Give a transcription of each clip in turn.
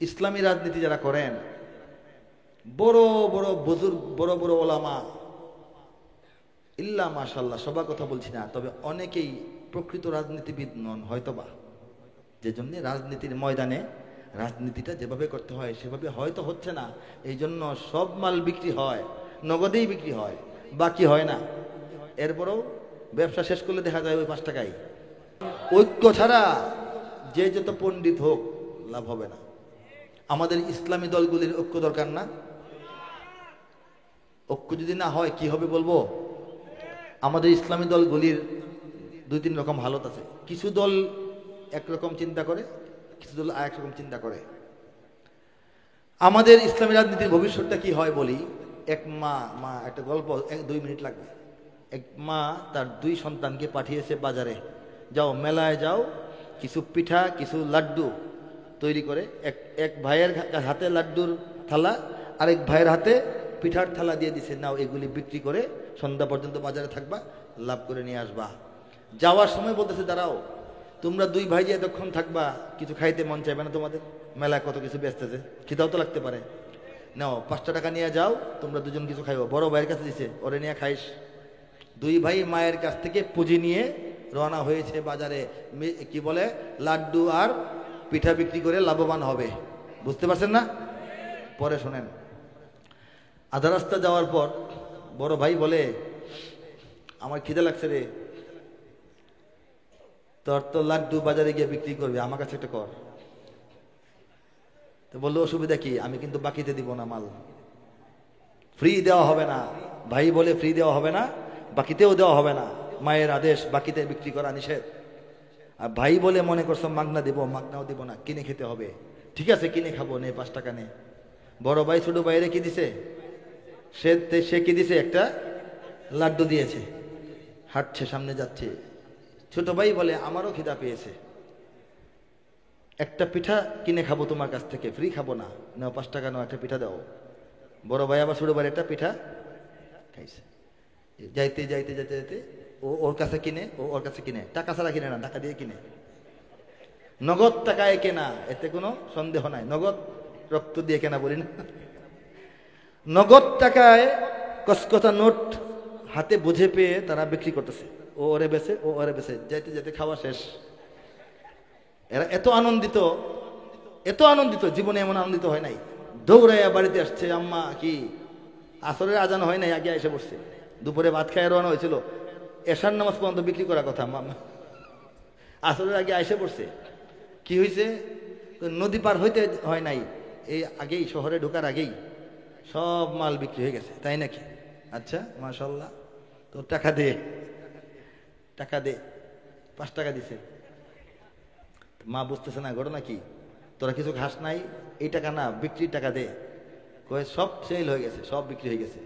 ইসলামী রাজনীতি যারা করেন, বড় বড় বুজুর্গ, বড় বড় ওলামা, ইল্লা মাশাল্লাহ, সবার কথা বলছি না, তবে অনেকেই প্রকৃত রাজনীতিবিদ নন হয়তোবা। যে জন্য রাজনীতির ময়দানে রাজনীতিটা যেভাবে করতে হয় সেভাবে হয়তো হচ্ছে না, এই জন্য সব মাল বিক্রি হয়, নগদেই বিক্রি হয়, বাকি হয় না। এরপরেও ব্যবসা শেষ করলে দেখা যায় ওই 5 টাকায়। ঐক্য ছাড়া যে যত পণ্ডিত হোক লাভ হবে না। আমাদের ইসলামী দলগুলির ঐক্য দরকার না? ঐক্য যদি না হয় কি হবে বলবো? আমাদের ইসলামী দলগুলির 2-3 রকম হালত আছে। কিছু দল একরকম চিন্তা করে, কিছু দল আরেক রকম চিন্তা করে। আমাদের ইসলামী রাজনীতির ভবিষ্যৎটা কি হয় বলি। এক মা একটা গল্প, 2 মিনিট লাগবে। এক মা তার 2 সন্তানকে পাঠিয়েছে বাজারে, যাও মেলায় যাও, কিছু পিঠা কিছু লাড্ডু তৈরি করে, এক ভাইয়ের হাতে লাড্ডুর থালা, আরেক ভাইয়ের হাতে পিঠার থালা দিয়ে দিছে, নাও এগুলি বিক্রি করে সন্ধ্যা পর্যন্ত বাজারে থাকবা, লাভ করে নিয়ে আসবা। যাওয়ার সময় বলতেছে, দাঁড়াও, তোমরা 2 ভাই যে এতক্ষণ থাকবা, কিছু খাইতে মন চাইবে না তোমাদের? মেলায় কত কিছু বেচতেছে, খিদাও তো লাগতে পারে, নাও 5 টাকা নিয়ে যাও, তোমরা দুজন কিছু খাইও। বড় ভাইয়ের কাছে দিছে, ওরে নিয়ে খাইস। 2 ভাই মায়ের কাছ থেকে পুঁজি নিয়ে রওনা হয়েছে বাজারে, কি বলে, লাড্ডু আর পিঠা বিক্রি করে লাভবান হবে। বুঝতে পারছেন না? পরে শোনেন, আধা রাস্তা যাওয়ার পর বড় ভাই বলে, আমার খিদে লাগছে রে, তোর তো লাড্ডু বাজারে গিয়ে বিক্রি করবে, আমার কাছে একটা কর। তো বললো, অসুবিধা কি, আমি কিন্তু বাকিতে দিব না মাল, ফ্রি দেওয়া হবে না। ভাই বলে ফ্রি দেওয়া হবে না, বাকিতেও দেওয়া হবে না, মায়ের আদেশ, বাকিতে বিক্রি করা নিষেধ। আর ভাই বলে মনে করছো মাগনা দিব, মাগনাও দিব না, কিনে খেতে হবে। ঠিক আছে, কিনে খাবো, নে 5 টাকা নে। বড় ভাই ছোট ভাইরে কি দিছে? সে কি দিছে? একটা লাড্ডু দিয়েছে। হাঁটছে, সামনে যাচ্ছে। ছোট ভাই বলে, আমারও খিদা পেয়েছে, একটা পিঠা কিনে খাবো তোমার কাছ থেকে, ফ্রি খাবো না, নাও 5 টাকা নাও, একটা পিঠা দাও। বড় ভাই আবার ছোট ভাইয়ের একটা পিঠা খাইছে। যাইতে যাইতে যাইতে যাইতে ও ওর কাছে কিনে, ও ওর কাছে কিনে, টাকা ছাড়া কিনে না, টাকা দিয়ে কিনে, নগদ টাকায় কেনা, এতে কোনো সন্দেহ নাই। নগদ রক্ত দিয়ে কেনা বলি না, নগদ টাকায় কসকসা নোট হাতে বুঝে পেয়ে তারা বিক্রি করতেছে। ও ওরে বেছে, ও ওরে বেছে, যাইতে যাইতে খাওয়া শেষ। এরা এত আনন্দিত, জীবনে এমন আনন্দিত হয় নাই। দৌড়াইয়া বাড়িতে আসছে, আম্মা কি আসরের আজান হয় নাই, আগে এসে বসছে। দুপুরে ভাত খায় রওনা হয়েছিল, এশার নামাজ পর্যন্ত বিক্রি করার কথা, আসরের আগে এসে পড়ছে। কি হয়েছে? নদী পার হইতে হয় নাই, এই আগেই শহরে ঢোকার আগেই সব মাল বিক্রি হয়ে গেছে। তাই নাকি? আচ্ছা, মাশাআল্লাহ। তো টাকা দে 5 টাকা দিছে। মা বুঝতেছে না ঘটনা কি, তোরা কিছু ঘাস নাই, এই টাকা না, বিক্রির টাকা দে। কয়ে সব সেল হয়ে গেছে, সব বিক্রি হয়ে গেছে।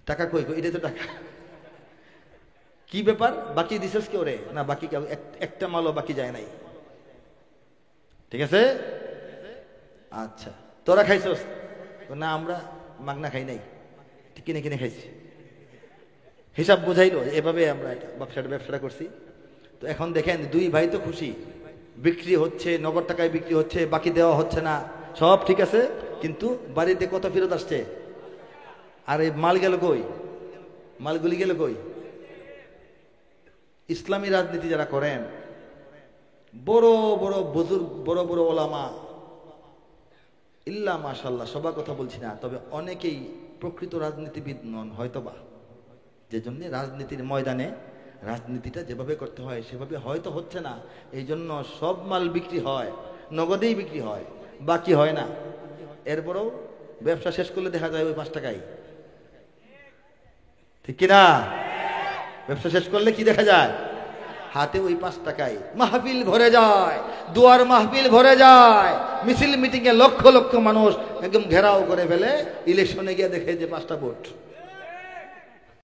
টাকা কই? এটাই তো টাকা। কি ব্যাপার, বাকি দিছিস কি ওরে? না, বাকি একটা মালও বাকি যায় নাই। ঠিক আছে, আচ্ছা, তোরা খাইছস? না, আমরা মাগনা খাই নাই, কিনে কিনে খাইছি। হিসাব বুঝাইলো, এভাবে আমরা এটা ব্যবসাটা করছি। তো এখন দেখেন, 2 ভাই তো খুশি, বিক্রি হচ্ছে, নগদ টাকায় বিক্রি হচ্ছে, বাকি দেওয়া হচ্ছে না, সব ঠিক আছে। কিন্তু বাড়িতে কত ফেরত আসছে? আর এই মাল গেল কই? মালগুলি গেল কই? ইসলামী রাজনীতি যারা করেন, বড় বড় বুজুর্গ, বড় বড় ওলামা, ইল্লা মাশাল্লাহ, সবার কথা বলছি না, তবে অনেকেই প্রকৃত রাজনীতিবিদ নন হয়তোবা। যে জন্য রাজনীতির ময়দানে রাজনীতিটা যেভাবে করতে হয় সেভাবে হয়তো হচ্ছে না, এই জন্য সব মাল বিক্রি হয়, নগদেই বিক্রি হয়, বাকি হয় না। এরপরেও ব্যবসা শেষ করলে দেখা যায় ওই 5 টাকায়। ঠিক কিনা? ব্যবসা শেষ করলে কি দেখা যায়? হাতে ওই 5 টাকায় মাহফিল ভরে যায়, দুয়ার মাহফিল ভরে যায়, মিছিল মিটিং এ লক্ষ লক্ষ মানুষ একদম ঘেরাও করে ফেলে। ইলেকশনে গিয়ে দেখে যে 5টা ভোট।